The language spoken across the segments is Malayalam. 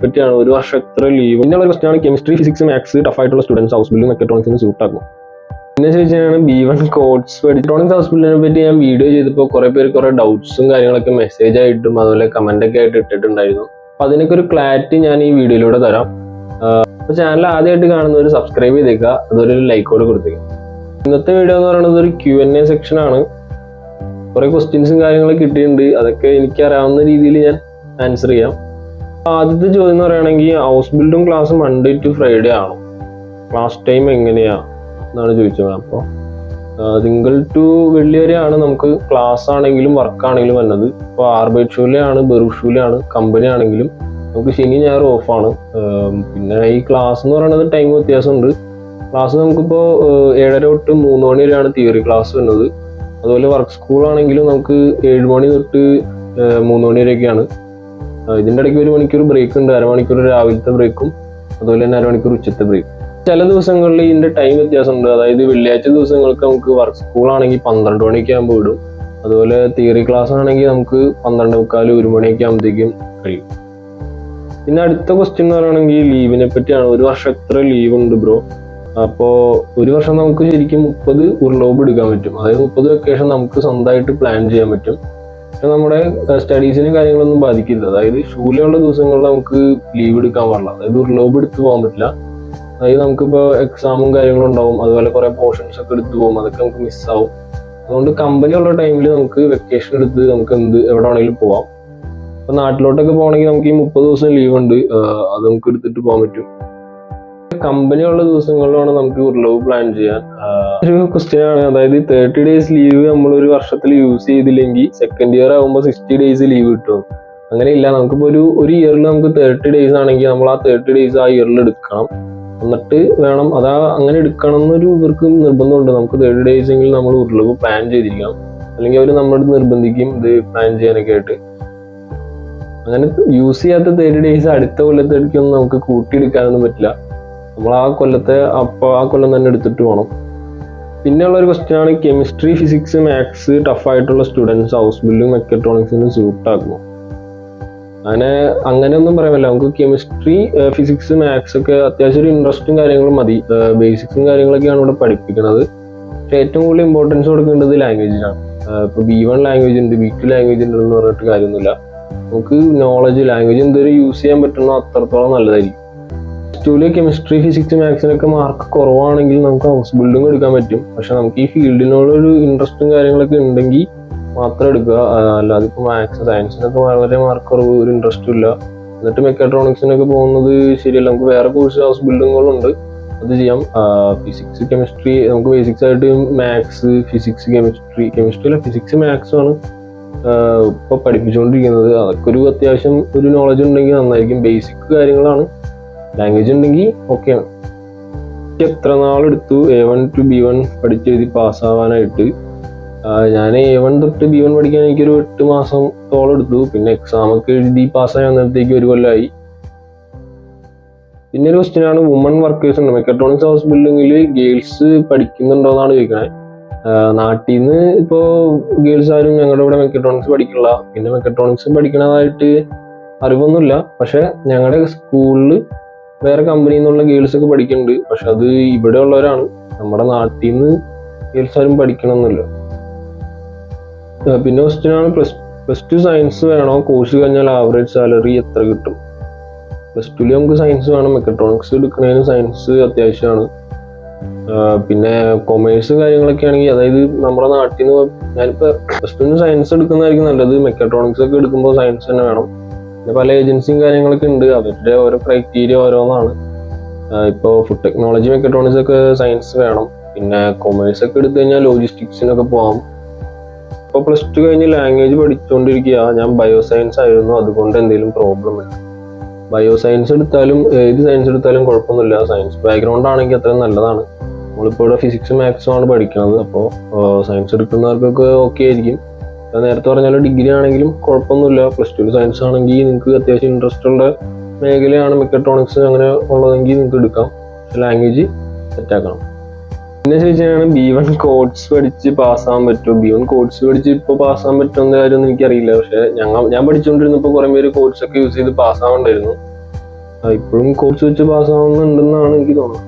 പറ്റിയാണ് ഒരു വർഷം എത്ര ലീവ് പിന്നെയുള്ള ക്വസ്റ്റ്യൻ ആണ് കെമിസ്ട്രി ഫിസിക്സ് മാത്സ് ടഫ് ആയിട്ടുള്ള സ്റ്റുഡൻസ് ഹൗസ് ബിൽഡിംഗ് മെക്കട്രോണിക്സിന് സൂട്ട് ആക്കും. പിന്നെ ചോദിച്ചാൽ B1 കോഡ്സ് മെക്കട്രോണിക്സ് ഹൗസ് ബിൽഡിങ്ങിനെ പറ്റി ഞാൻ വീഡിയോ ചെയ്തപ്പോൾ കുറെ പേര് കുറെ ഡൗട്ട്സും കാര്യങ്ങളൊക്കെ മെസ്സേജ് ആയിട്ടും അതുപോലെ കമന്റ് ഒക്കെ ആയിട്ട് ഇട്ടിട്ടുണ്ടായിരുന്നു. അപ്പൊ അതിനൊക്കെ ഒരു ക്ലാരിറ്റി ഞാൻ ഈ വീഡിയോയിലൂടെ തരാം. അപ്പൊ ചാനൽ ആദ്യമായിട്ട് കാണുന്നവർ സബ്സ്ക്രൈബ് ചെയ്തേക്കുക, അതൊരു ലൈക്കോട് കൊടുത്തേക്കുക. ഇന്നത്തെ വീഡിയോ എന്ന് പറയുന്നത് ഒരു Q&A സെക്ഷൻ ആണ്. കുറെ ക്വസ്റ്റ്യൻസും കാര്യങ്ങളൊക്കെ കിട്ടിയിട്ടുണ്ട്, അതൊക്കെ എനിക്ക് അറിയാവുന്ന രീതിയിൽ ഞാൻ ആൻസർ ചെയ്യാം. ആദ്യത്തെ ചോദ്യം എന്ന് പറയുകയാണെങ്കിൽ house building class Monday to Friday ആണോ, ക്ലാസ് ടൈം എങ്ങനെയാ എന്നാണ് ചോദിച്ചത്. അപ്പോൾ തിങ്കൾ ടു വെള്ളി വരെയാണ് നമുക്ക് ക്ലാസ് ആണെങ്കിലും വർക്ക് ആണെങ്കിലും വന്നത്. ഇപ്പോൾ ആർബൈറ്റ് ഷൂലാണ്, ബെറൂഷൂലാണ്, കമ്പനി ആണെങ്കിലും നമുക്ക് ശനി ഞായർ ഓഫാണ്. പിന്നെ ഈ ക്ലാസ് എന്ന് പറയുന്നത് ടൈം വ്യത്യാസമുണ്ട്. ക്ലാസ് നമുക്കിപ്പോൾ 7:30 തൊട്ട് 3 മണി വരെയാണ് തിയറി ക്ലാസ് വരുന്നത്. അതുപോലെ വർക്ക് സ്കൂൾ ആണെങ്കിലും നമുക്ക് 7 മണി തൊട്ട് 3 മണി വരെയൊക്കെയാണ്. ഇതിൻ്റെ ഇടയ്ക്ക് 1 മണിക്കൂർ ബ്രേക്ക് ഉണ്ട്, അരമണിക്കൂർ രാവിലത്തെ ബ്രേക്കും അതുപോലെ തന്നെ അരമണിക്കൂർ ഉച്ചത്തെ ബ്രേക്കും. ചില ദിവസങ്ങളിൽ ഇതിൻ്റെ ടൈം വ്യത്യാസമുണ്ട്. അതായത് വെള്ളിയാഴ്ച ദിവസങ്ങൾക്ക് നമുക്ക് വർക്ക് സ്കൂൾ ആണെങ്കിൽ 12 മണിയൊക്കെ ആകുമ്പോൾ വിടും. അതുപോലെ തിയറി ക്ലാസ് ആണെങ്കിൽ നമുക്ക് 12:15 1 മണിയൊക്കെ ആകുമ്പോഴത്തേക്കും കഴിയും. പിന്നെ അടുത്ത ക്വസ്റ്റ്യൻ എന്ന് പറയുകയാണെങ്കിൽ ലീവിനെ പറ്റിയാണ്. ഒരു വർഷം എത്ര ലീവ് ഉണ്ട് ബ്രോ? അപ്പോൾ ഒരു വർഷം നമുക്ക് ശരിക്കും 30 ഉർലോബ് എടുക്കാൻ പറ്റും. അതായത് 30 വെക്കേഷൻ നമുക്ക് സ്വന്തമായിട്ട് പ്ലാൻ ചെയ്യാൻ പറ്റും. പക്ഷെ നമ്മുടെ സ്റ്റഡീസിനും കാര്യങ്ങളൊന്നും ബാധിക്കില്ല. അതായത് ഷൂലുള്ള ദിവസങ്ങളിൽ നമുക്ക് ലീവ് എടുക്കാൻ പാടില്ല, അതായത് ഉർലോബ് എടുത്ത് പോകാൻ പറ്റില്ല. അതായത് നമുക്കിപ്പോൾ എക്സാമും കാര്യങ്ങളും ഉണ്ടാവും, അതുപോലെ കുറേ പോർഷൻസ് ഒക്കെ എടുത്ത് പോകും, അതൊക്കെ നമുക്ക് മിസ്സാവും. അതുകൊണ്ട് കമ്പനി ഉള്ള ടൈമിൽ നമുക്ക് വെക്കേഷൻ എടുത്ത് നമുക്ക് എവിടെ വേണമെങ്കിലും പോവാം. ഇപ്പൊ നാട്ടിലോട്ടൊക്കെ പോകണമെങ്കിൽ നമുക്ക് ഈ 30 ദിവസം ലീവ് ഉണ്ട്, അത് നമുക്ക് എടുത്തിട്ട് പോകാൻ പറ്റും. കമ്പനി ഉള്ള ദിവസങ്ങളിലാണ് നമുക്ക് ഉർലോബ് പ്ലാൻ ചെയ്യാൻ. ഒരു ക്വസ്റ്റ്യൻ ആണ്, അതായത് 30 ഡേയ്സ് ലീവ് നമ്മൾ ഒരു വർഷത്തിൽ യൂസ് ചെയ്തില്ലെങ്കിൽ സെക്കൻഡ് ഇയർ ആകുമ്പോൾ 60 ഡേയ്സ് ലീവ് കിട്ടും. അങ്ങനെയില്ല, നമുക്കിപ്പോൾ ഒരു ഇയറിൽ നമുക്ക് 30 ഡേയ്സ് ആണെങ്കിൽ നമ്മൾ ആ 30 ഡേയ്സ് ആ ഇയറിൽ എടുക്കണം. എന്നിട്ട് വേണം അങ്ങനെ എടുക്കണം എന്നൊരു ഇവർക്ക് നിർബന്ധമുണ്ട്. നമുക്ക് 30 ഡേയ്സ് എങ്കിലും നമ്മൾ ഉർലോബ് പ്ലാൻ ചെയ്തിരിക്കണം, അല്ലെങ്കിൽ അവർ നമ്മുടെ അടുത്ത് ഇത് പ്ലാൻ ചെയ്യാനൊക്കെ ആയിട്ട്. അങ്ങനെ യൂസ് ചെയ്യാത്ത 30 ഡേയ്സ് അടുത്ത കൊല്ലത്തേക്കൊന്നും നമുക്ക് കൂട്ടിയെടുക്കാനൊന്നും പറ്റില്ല. നമ്മൾ ആ കൊല്ലം തന്നെ എടുത്തിട്ട് പോകണം. പിന്നെയുള്ള ഒരു ക്വസ്റ്റ്യൻ ആണ് കെമിസ്ട്രി ഫിസിക്സ് മാത്സ് ടഫ് ആയിട്ടുള്ള സ്റ്റുഡൻസ് ഹൗസ് ബിൽഡിംഗ് മെക്കട്രോണിക്സിന് സൂട്ട് ആകുമോ? അങ്ങനെയൊന്നും പറയാൻ പറ്റില്ല. നമുക്ക് കെമിസ്ട്രി ഫിസിക്സ് മാത്സ് ഒക്കെ അത്യാവശ്യം ഒരു ഇൻട്രസ്റ്റും കാര്യങ്ങളും മതി. ബേസിക്സും കാര്യങ്ങളൊക്കെയാണ് ഇവിടെ പഠിപ്പിക്കുന്നത്. പക്ഷെ ഏറ്റവും കൂടുതൽ ഇമ്പോർട്ടൻസ് കൊടുക്കേണ്ടത് ലാംഗ്വേജിനാണ്. ഇപ്പോൾ B1 ലാംഗ്വേജ് ഉണ്ട്, B2 ലാംഗ്വേജ് ഉണ്ട് എന്ന് പറഞ്ഞിട്ട് കാര്യമൊന്നുമില്ല. നമുക്ക് നോളജ് ലാംഗ്വേജ് എന്തൊരു യൂസ് ചെയ്യാൻ പറ്റുന്നോ അത്രത്തോളം നല്ലതായിരിക്കും. +2 കെമിസ്ട്രി ഫിസിക്സ് മാത്സിനൊക്കെ മാർക്ക് കുറവാണെങ്കിൽ നമുക്ക് ഹൗസ് ബിൽഡിംഗ് എടുക്കാൻ പറ്റും. പക്ഷെ നമുക്ക് ഈ ഫീൽഡിനോടൊരു ഇൻട്രസ്റ്റും കാര്യങ്ങളൊക്കെ ഉണ്ടെങ്കിൽ മാത്രം എടുക്കുക. അല്ലാതെ ഇപ്പോൾ മാത്സ് സയൻസിനൊക്കെ വളരെ മാർക്ക് കുറവ്, ഒരു ഇൻട്രസ്റ്റും ഇല്ല, എന്നിട്ട് മെക്കട്രോണിക്സിനൊക്കെ പോകുന്നത് ശരിയല്ല. നമുക്ക് വേറെ കോഴ്സ് ഹൗസ് ബിൽഡിങ്ങുകളുണ്ട്, അത് ചെയ്യാം. ഫിസിക്സ് കെമിസ്ട്രി നമുക്ക് ബേസിക്സ് ആയിട്ട് മാത്സ് ഫിസിക്സ് കെമിസ്ട്രി അല്ല ഫിസിക്സ് മാത്സും ആണ് ഇപ്പോൾ പഠിപ്പിച്ചുകൊണ്ടിരിക്കുന്നത്. അതൊക്കെ ഒരു അത്യാവശ്യം ഒരു നോളജ് ഉണ്ടെങ്കിൽ നന്നായിരിക്കും. ബേസിക് കാര്യങ്ങളാണ്, ലാംഗ്വേജ് ഉണ്ടെങ്കിൽ ഓക്കെയാണ്. എത്ര നാളെടുത്തു A1 to B1 പഠിച്ചെഴുതി പാസ്സാവാനായിട്ട്? ഞാൻ A1 തൊട്ട് B1 പഠിക്കാൻ എനിക്കൊരു 8 മാസത്തോളം എടുത്തു. പിന്നെ എക്സാം ഒക്കെ എഴുതി പാസ്സായി വന്നപ്പോഴത്തേക്ക് 1 കൊല്ലമായി. പിന്നെ ഒരു ക്വസ്റ്റ്യൻ ആണ് വുമൺ വർക്കേഴ്സ് ഉണ്ട് മെക്കട്രോണിക്സ് ഹൗസ് ബിൽഡിങ്ങിൽ ഗേൾസ് പഠിക്കുന്നുണ്ടോ എന്നാണ് ചോദിക്കണേ. നാട്ടിൽ നിന്ന് ഇപ്പോൾ ഗേൾസ് ആരും ഞങ്ങളുടെ ഇവിടെ മെക്കട്രോണിക്സ് പഠിക്കില്ല. പിന്നെ മെക്കട്രോണിക്സ് പഠിക്കണതായിട്ട് അറിവൊന്നുമില്ല. പക്ഷെ ഞങ്ങളുടെ സ്കൂളിൽ വേറെ കമ്പനിയിൽ നിന്നുള്ള ഗേൾസ് ഒക്കെ പഠിക്കുന്നുണ്ട്. പക്ഷെ അത് ഇവിടെ ഉള്ളവരാണ്, നമ്മുടെ നാട്ടിൽ നിന്ന് ഗേൾസ് ആരും പഠിക്കണമെന്നില്ല. പിന്നെ ക്വസ്റ്റ്യൻ ആണ് +2 സയൻസ് വേണോ, കോഴ്സ് കഴിഞ്ഞാൽ ആവറേജ് സാലറി എത്ര കിട്ടും? +2 നമുക്ക് സയൻസ് വേണം, മെക്കട്രോണിക്സ് എടുക്കുന്നതിന് സയൻസ് അത്യാവശ്യമാണ്. പിന്നെ കൊമേഴ്സ് കാര്യങ്ങളൊക്കെ ആണെങ്കിൽ, അതായത് നമ്മുടെ നാട്ടിൽ നിന്ന് ഞാനിപ്പോൾ +2 സയൻസ് എടുക്കുന്നതായിരിക്കും നല്ലത്. മെക്കട്രോണിക്സ് ഒക്കെ എടുക്കുമ്പോൾ സയൻസ് തന്നെ വേണം. പിന്നെ പല ഏജൻസിയും കാര്യങ്ങളൊക്കെ ഉണ്ട്, അവരുടെ ഓരോ ക്രൈറ്റീരിയ ഓരോന്നാണ്. ഇപ്പോൾ ഫുഡ് ടെക്നോളജി മെക്കട്രോണിക്സ് ഒക്കെ സയൻസ് വേണം. പിന്നെ കൊമേഴ്സ് ഒക്കെ എടുത്തു കഴിഞ്ഞാൽ ലോജിസ്റ്റിക്സിനൊക്കെ പോകാം. ഇപ്പോൾ +2 കഴിഞ്ഞ് ലാംഗ്വേജ് പഠിച്ചുകൊണ്ടിരിക്കുക. ഞാൻ ബയോസയൻസ് ആയിരുന്നു, അതുകൊണ്ട് എന്തെങ്കിലും പ്രോബ്ലം ഇല്ല. ബയോസയൻസ് എടുത്താലും ഏത് സയൻസ് എടുത്താലും കുഴപ്പമൊന്നുമില്ല. സയൻസ് ബാക്ക്ഗ്രൗണ്ട് ആണെങ്കിൽ അത്രയും നല്ലതാണ്. നമ്മളിപ്പോൾ ഇവിടെ ഫിസിക്സ് മാത്സും ആണ് പഠിക്കുന്നത്. അപ്പോൾ സയൻസ് എടുക്കുന്നവർക്കൊക്കെ ഓക്കെ ആയിരിക്കും. നേരത്തെ പറഞ്ഞാലും ഡിഗ്രി ആണെങ്കിലും കുഴപ്പമൊന്നുമില്ല. +2 സയൻസ് ആണെങ്കിൽ നിങ്ങൾക്ക് അത്യാവശ്യം ഇൻട്രസ്റ്റ് ഉള്ള മേഖലയാണ് മെക്കട്രോണിക്സ് അങ്ങനെ ഉള്ളതെങ്കിൽ നിങ്ങൾക്ക് എടുക്കാം. പക്ഷെ ലാംഗ്വേജ് സെറ്റാക്കണം. പിന്നെ ചോദിച്ചാൽ B1 കോഡ്സ് പഠിച്ച് പാസ്സാകാൻ പറ്റുമോ? B1 കോഡ്സ് പഠിച്ച് ഇപ്പോൾ പാസ്സാകാൻ പറ്റുമെന്ന കാര്യമൊന്നും എനിക്കറിയില്ല. പക്ഷെ ഞാൻ പഠിച്ചുകൊണ്ടിരുന്നപ്പോൾ കുറേ പേര് കോഡ്സ് ഒക്കെ യൂസ് ചെയ്ത് പാസ്സാവുണ്ടായിരുന്നു. ഇപ്പോഴും കോഴ്സ് വെച്ച് പാസ്സാവുന്നുണ്ടെന്നാണ് എനിക്ക് തോന്നുന്നത്.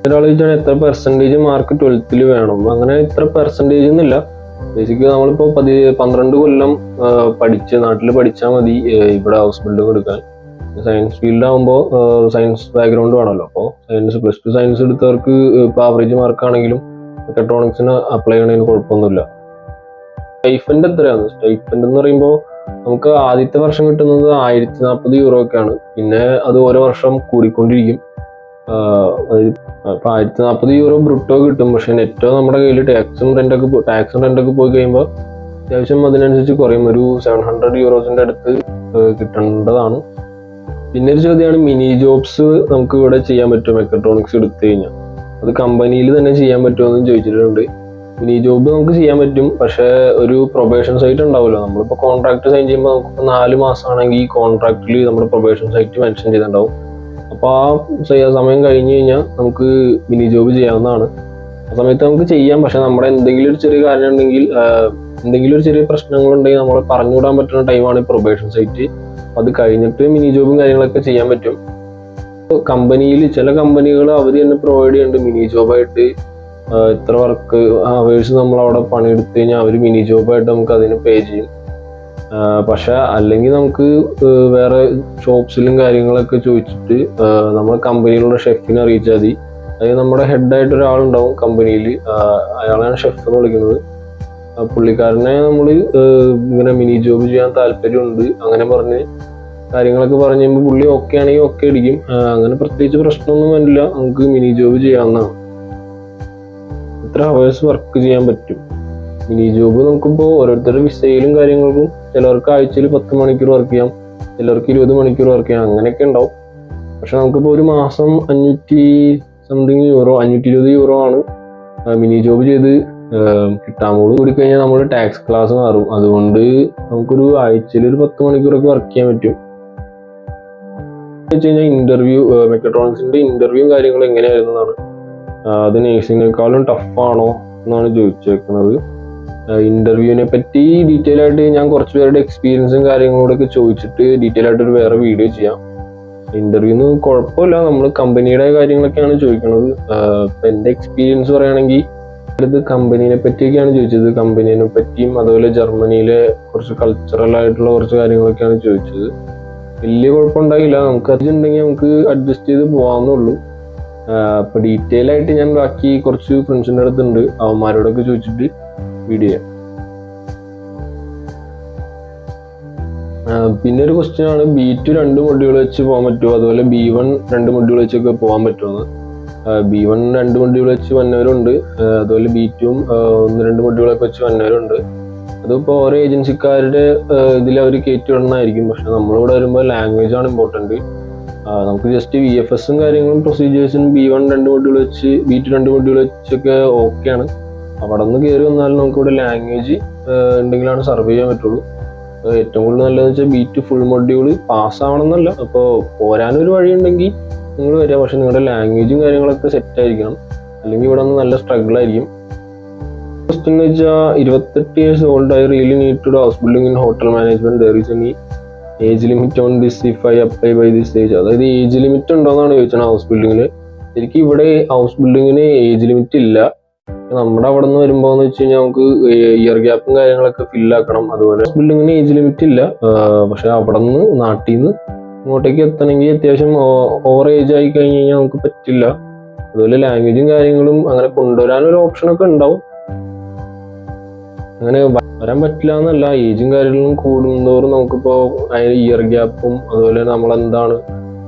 ഒരാൾ ചോദിച്ചാൽ എത്ര പെർസെൻറ്റേജ് മാർക്ക് 12th വേണം, അങ്ങനെ ഇത്ര പെർസെൻറ്റേജ് എന്നില്ല. ബേസിക്കലി നമ്മളിപ്പോൾ 12 കൊല്ലം നാട്ടിൽ പഠിച്ചാൽ മതി ഇവിടെ ഹൗസ് ബിൽഡിംഗ് എടുക്കാൻ. സയൻസ് ഫീൽഡ് ആകുമ്പോൾ സയൻസ് ബാക്ക്ഗ്രൗണ്ട് വേണമല്ലോ. അപ്പോൾ +2 സയൻസ് എടുത്തവർക്ക് ഇപ്പോൾ ആവറേജ് മാർക്കാണെങ്കിലും മെക്കട്രോണിക്സിന് അപ്ലൈ ചെയ്യണതിന് കുഴപ്പമൊന്നുമില്ല. സ്റ്റൈഫൻഡ് എത്രയാണ്? സ്റ്റൈഫൻഡ് എന്ന് പറയുമ്പോൾ നമുക്ക് ആദ്യത്തെ വർഷം കിട്ടുന്നത് 1040 euro ഒക്കെയാണ്. പിന്നെ അത് ഓരോ വർഷം കൂടിക്കൊണ്ടിരിക്കും. അപ്പോൾ 1040 euro ബ്രൂട്ടോ കിട്ടും. പക്ഷെ നെറ്റോ നമ്മുടെ കയ്യിൽ ടാക്സും റെൻ്റൊക്കെ പോയി കഴിയുമ്പോൾ അത്യാവശ്യം അതിനനുസരിച്ച് കുറയും. ഒരു 700 euros അടുത്ത് കിട്ടേണ്ടതാണ്. പിന്നെ ഒരു ചോദ്യമാണ്, മിനി ജോബ്സ് നമുക്ക് ഇവിടെ ചെയ്യാൻ പറ്റുമോ മെക്കട്രോണിക്സ് എടുത്തു കഴിഞ്ഞാൽ? അത് കമ്പനിയിൽ തന്നെ ചെയ്യാൻ പറ്റുമോ എന്നും ചോദിച്ചിട്ടുണ്ട്. മിനി ജോബ് നമുക്ക് ചെയ്യാൻ പറ്റും, പക്ഷേ ഒരു പ്രൊബേഷൻ സൈറ്റ് ഉണ്ടാവുമല്ലോ. നമ്മളിപ്പോൾ കോൺട്രാക്ട് സൈൻ ചെയ്യുമ്പോൾ നമുക്ക് 4 മാസമാണെങ്കിൽ ഈ കോൺട്രാക്റ്റിൽ നമ്മുടെ പ്രൊബേഷൻ സൈറ്റ് മെൻഷൻ ചെയ്തിട്ടുണ്ടാവും. അപ്പോൾ ആ സമയം കഴിഞ്ഞ് കഴിഞ്ഞാൽ നമുക്ക് മിനി ജോബ് ചെയ്യാവുന്നതാണ്. ആ സമയത്ത് നമുക്ക് ചെയ്യാം. പക്ഷെ നമ്മുടെ എന്തെങ്കിലും ഒരു ചെറിയ കാര്യം ഉണ്ടെങ്കിൽ, എന്തെങ്കിലും ഒരു ചെറിയ പ്രശ്നങ്ങളുണ്ടെങ്കിൽ നമ്മളെ പറഞ്ഞുവിടാൻ പറ്റുന്ന ടൈമാണ് ഈ പ്രൊബേഷൻ സൈറ്റ്. അത് കഴിഞ്ഞിട്ട് മിനി ജോബും കാര്യങ്ങളൊക്കെ ചെയ്യാൻ പറ്റും. ചില കമ്പനികൾ അവർ തന്നെ പ്രൊവൈഡ് ചെയ്യുന്നുണ്ട് മിനി ജോബായിട്ട്. ഇത്ര വർക്ക് അവേഴ്സ് നമ്മൾ അവിടെ പണിയെടുത്ത് കഴിഞ്ഞാൽ അവർ മിനി ജോബായിട്ട് നമുക്ക് അതിന് പേ ചെയ്യും. പക്ഷെ അല്ലെങ്കിൽ നമുക്ക് വേറെ ഷോപ്സിലും കാര്യങ്ങളൊക്കെ ചോദിച്ചിട്ട് നമ്മുടെ കമ്പനിയിലുള്ള ഷെഫിനെ അറിയിച്ചാൽ മതി. അതായത് നമ്മുടെ ഹെഡായിട്ട് ഒരാളുണ്ടാവും കമ്പനിയിൽ, അയാളാണ് ഷെഫ് എന്ന് വിളിക്കുന്നത്. പുള്ളിക്കാരനെ നമ്മൾ ഇങ്ങനെ മിനി ജോബ് ചെയ്യാൻ താല്പര്യമുണ്ട് അങ്ങനെ പറഞ്ഞ് കാര്യങ്ങളൊക്കെ പറഞ്ഞു കഴിയുമ്പോൾ പുള്ളി ഓക്കെ ആണെങ്കിൽ ഓക്കെ അടിക്കും. അങ്ങനെ പ്രത്യേകിച്ച് പ്രശ്നമൊന്നും വരില്ല, നമുക്ക് മിനി ജോബ് ചെയ്യാവുന്നതാണ്. ഇത്ര അവേഴ്സ് വർക്ക് ചെയ്യാൻ പറ്റും. മിനി ജോബ് നമുക്കിപ്പോൾ ഓരോരുത്തരുടെ വിസയിലും കാര്യങ്ങൾക്കും ചിലർക്ക് ആഴ്ചയിൽ 10 മണിക്കൂർ വർക്ക് ചെയ്യാം, ചിലർക്ക് 20 മണിക്കൂർ വർക്ക് ചെയ്യാം, അങ്ങനെയൊക്കെ ഉണ്ടാവും. പക്ഷെ നമുക്കിപ്പോൾ ഒരു മാസം 520 euro ആണ് മിനി ജോബ് ചെയ്ത് കിട്ടാമോളൂ. കൂടിക്കഴിഞ്ഞാൽ നമ്മൾ ടാക്സ് ക്ലാസ് മാറും. അതുകൊണ്ട് നമുക്കൊരു ആഴ്ചയിൽ ഒരു 10 മണിക്കൂറൊക്കെ വർക്ക് ചെയ്യാൻ പറ്റും. വെച്ച് കഴിഞ്ഞാൽ മെക്കട്രോണിക്സിന്റെ ഇന്റർവ്യൂവും കാര്യങ്ങളും എങ്ങനെയായിരുന്നതാണ്, അത് നേഴ്സിങ്ങിനേക്കാളും ടഫാണോ എന്നാണ് ചോദിച്ചേക്കുന്നത്. ഇന്റർവ്യൂവിനെ പറ്റി ഡീറ്റെയിൽ ആയിട്ട് ഞാൻ കുറച്ച് പേരുടെ എക്സ്പീരിയൻസും കാര്യങ്ങളോടൊക്കെ ചോദിച്ചിട്ട് ഡീറ്റെയിൽ ആയിട്ട് ഒരു വേറെ വീഡിയോ ചെയ്യാം. ഇന്റർവ്യൂന്ന് കുഴപ്പമില്ല, നമ്മൾ കമ്പനിയുടെ കാര്യങ്ങളൊക്കെയാണ് ചോദിക്കുന്നത്. ഇപ്പം എൻ്റെ എക്സ്പീരിയൻസ് പറയുകയാണെങ്കിൽ അടുത്ത് കമ്പനീനെ പറ്റിയൊക്കെയാണ് ചോദിച്ചത്. കമ്പനീനെ പറ്റിയും അതുപോലെ ജർമ്മനിയിലെ കുറച്ച് കൾച്ചറൽ ആയിട്ടുള്ള കുറച്ച് കാര്യങ്ങളൊക്കെയാണ് ചോദിച്ചത്. വലിയ കുഴപ്പമുണ്ടായില്ല, നമുക്ക് അതുണ്ടെങ്കിൽ നമുക്ക് അഡ്ജസ്റ്റ് ചെയ്ത് പോകാവുന്നുള്ളൂ. അപ്പോൾ ഡീറ്റെയിൽ ആയിട്ട് ഞാൻ ബാക്കി കുറച്ച് ഫ്രണ്ട്സിൻ്റെ അടുത്തുണ്ട്, അവന്മാരോടൊക്കെ ചോദിച്ചിട്ട് വീഡിയോ ചെയ്യാം. പിന്നെ ഒരു ക്വസ്റ്റ്യൻ ആണ്, B2 2 മൊഡ്യൂൾ വെച്ച് പോകാൻ പറ്റുമോ, അതുപോലെ B1 2 മൊഡ്യൂൾ വെച്ചൊക്കെ പോകാൻ പറ്റുമെന്ന്. B1 2 മൊഡ്യൂൾ വെച്ച് വന്നവരുണ്ട്, അതുപോലെ B2 1-2 മൊഡ്യൂളൊക്കെ വെച്ച് വന്നവരുണ്ട്. അതിപ്പോൾ ഓരോ ഏജൻസിക്കാരുടെ ഇതിൽ അവർ കയറ്റി വിടണമായിരിക്കും. പക്ഷെ നമ്മളിവിടെ വരുമ്പോൾ ലാംഗ്വേജ് ആണ് ഇമ്പോർട്ടൻറ്റ്. നമുക്ക് ജസ്റ്റ് VFSും കാര്യങ്ങളും പ്രൊസീജിയേഴ്സിനും B1 2 മൊഡ്യൂൾ വെച്ച് B2 2 മൊഡ്യൂൾ വെച്ചൊക്കെ ഓക്കെയാണ്. അവിടെ നിന്ന് കയറി വന്നാലും നമുക്കിവിടെ ലാംഗ്വേജ് ഉണ്ടെങ്കിലാണ് സർവേ ചെയ്യാൻ പറ്റുള്ളൂ. ഏറ്റവും കൂടുതൽ നല്ലതെന്ന് വെച്ചാൽ B2 ഫുൾ മൊഡ്യൂൾ പാസ്സാവണമെന്നല്ല, അപ്പോൾ പോരാനൊരു വഴിയുണ്ടെങ്കിൽ നിങ്ങൾ വരിക. പക്ഷെ നിങ്ങളുടെ ലാംഗ്വേജും കാര്യങ്ങളൊക്കെ സെറ്റ് ആയിരിക്കണം, അല്ലെങ്കിൽ ഇവിടെ നിന്ന് നല്ല സ്ട്രഗിൾ ആയിരിക്കും. ഫസ്റ്റ് എന്ന് വെച്ചാൽ 28 years old, I really need to do house building in hotel management. There is any age limit on this if I apply by this age? അതായത് ഏജ് ലിമിറ്റ് ഉണ്ടോയെന്നാണ് ചോദിച്ചത് ഹൗസ് ബിൽഡിങ്ങിൽ. ശരിക്കും ഇവിടെ ഹൗസ് ബിൽഡിങ്ങിന് ഏജ് ലിമിറ്റ് ഇല്ല. നമ്മുടെ അവിടെ നിന്ന് വരുമ്പോൾ എന്ന് വെച്ച് കഴിഞ്ഞാൽ നമുക്ക് ഇയർ ഗ്യാപ്പും കാര്യങ്ങളൊക്കെ ഫില്ലാക്കണം. അതുപോലെ ഹൗസ് ബിൽഡിങ്ങിന് ഏജ് ലിമിറ്റ് ഇല്ല. പക്ഷെ അവിടെ നിന്ന് നാട്ടിൽ നിന്ന് ഇങ്ങോട്ടേക്ക് എത്തണമെങ്കിൽ അത്യാവശ്യം ഓവർ ഏജ് ആയി കഴിഞ്ഞ് കഴിഞ്ഞാൽ നമുക്ക് പറ്റില്ല. അതുപോലെ ലാംഗ്വേജും കാര്യങ്ങളും അങ്ങനെ കൊണ്ടുവരാനൊരു ഓപ്ഷനൊക്കെ ഉണ്ടാവും. അങ്ങനെ വരാൻ പറ്റില്ല എന്നല്ല, ഏജും കാര്യങ്ങളും കൂടുന്തോറും നമുക്കിപ്പോൾ അതിന് ഇയർ ഗ്യാപ്പും അതുപോലെ നമ്മളെന്താണ്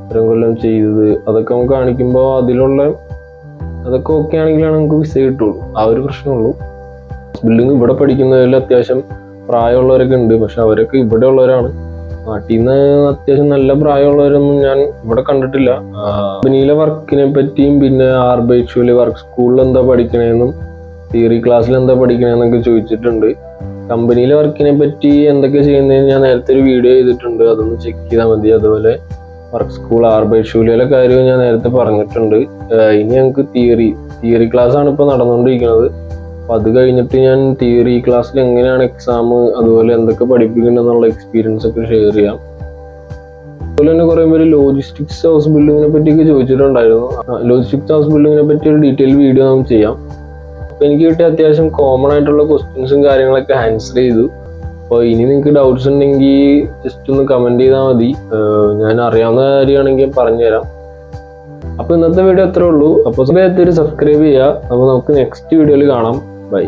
ഇത്രയും കൊല്ലം ചെയ്തത് അതൊക്കെ നമുക്ക് കാണിക്കുമ്പോൾ അതൊക്കെ ഓക്കെ ആണെങ്കിലാണ് നമുക്ക് വിസ കിട്ടുള്ളൂ. ആ ഒരു പ്രശ്നമുള്ളൂ. ബിൽഡിംഗ് ഇവിടെ പഠിക്കുന്നതിൽ അത്യാവശ്യം പ്രായമുള്ളവരൊക്കെ ഉണ്ട്, പക്ഷെ അവരൊക്കെ ഇവിടെ ഉള്ളവരാണ്. നാട്ടിൽ നിന്ന് അത്യാവശ്യം നല്ല പ്രായമുള്ളവരൊന്നും ഞാൻ ഇവിടെ കണ്ടിട്ടില്ല. കമ്പനിയിലെ വർക്കിനെ പറ്റിയും പിന്നെ ആർബൈച്വലി വർക്ക് സ്കൂളിൽ എന്താ പഠിക്കണേന്നും തിയറി ക്ലാസ്സിൽ എന്താ പഠിക്കണേന്നൊക്കെ ചോദിച്ചിട്ടുണ്ട്. കമ്പനിയിലെ വർക്കിനെ പറ്റി എന്തൊക്കെ ചെയ്യുന്നതെന്ന് ഞാൻ നേരത്തെ ഒരു വീഡിയോ ചെയ്തിട്ടുണ്ട്, അതൊന്ന് ചെക്ക് ചെയ്താൽ മതി. അതുപോലെ വർക്ക് സ്കൂൾ ആർബൈച്വലിയിലെ കാര്യവും ഞാൻ നേരത്തെ പറഞ്ഞിട്ടുണ്ട്. ഇനി ഞങ്ങൾക്ക് തിയറി ക്ലാസ് ആണ് ഇപ്പോൾ നടന്നുകൊണ്ടിരിക്കുന്നത്. അപ്പം അത് കഴിഞ്ഞിട്ട് ഞാൻ തിയറി ക്ലാസ്സിൽ എങ്ങനെയാണ് എക്സാം അതുപോലെ എന്തൊക്കെ പഠിപ്പിക്കുന്നുണ്ടെന്നുള്ള എക്സ്പീരിയൻസ് ഒക്കെ ഷെയർ ചെയ്യാം. അതുപോലെ തന്നെ കുറേ പേര് ലോജിസ്റ്റിക്സ് ഹൗസ് ബിൽഡിങ്ങിനെ പറ്റിയൊക്കെ ചോദിച്ചിട്ടുണ്ടായിരുന്നു. ലോജിസ്റ്റിക്സ് ഹൗസ് ബിൽഡിങ്ങിനെ പറ്റി ഒരു ഡീറ്റെയിൽ വീഡിയോ നമുക്ക് ചെയ്യാം. അപ്പോൾ എനിക്ക് കിട്ടിയ അത്യാവശ്യം കോമൺ ആയിട്ടുള്ള ക്വസ്റ്റ്യൻസും കാര്യങ്ങളൊക്കെ ആൻസർ ചെയ്തു. അപ്പോൾ ഇനി നിങ്ങൾക്ക് ഡൗട്ട്സ് ഉണ്ടെങ്കിൽ ജസ്റ്റ് ഒന്ന് കമൻറ്റ് ചെയ്താൽ മതി. ഞാൻ അറിയാവുന്ന കാര്യമാണെങ്കിൽ പറഞ്ഞുതരാം. അപ്പോൾ ഇന്നത്തെ വീഡിയോ അത്രേ ഉള്ളൂ. അപ്പോൾ സമയത്ത് ഒരു സബ്സ്ക്രൈബ് ചെയ്യുക. അപ്പോൾ നമുക്ക് നെക്സ്റ്റ് വീഡിയോയിൽ കാണാം. ബൈ.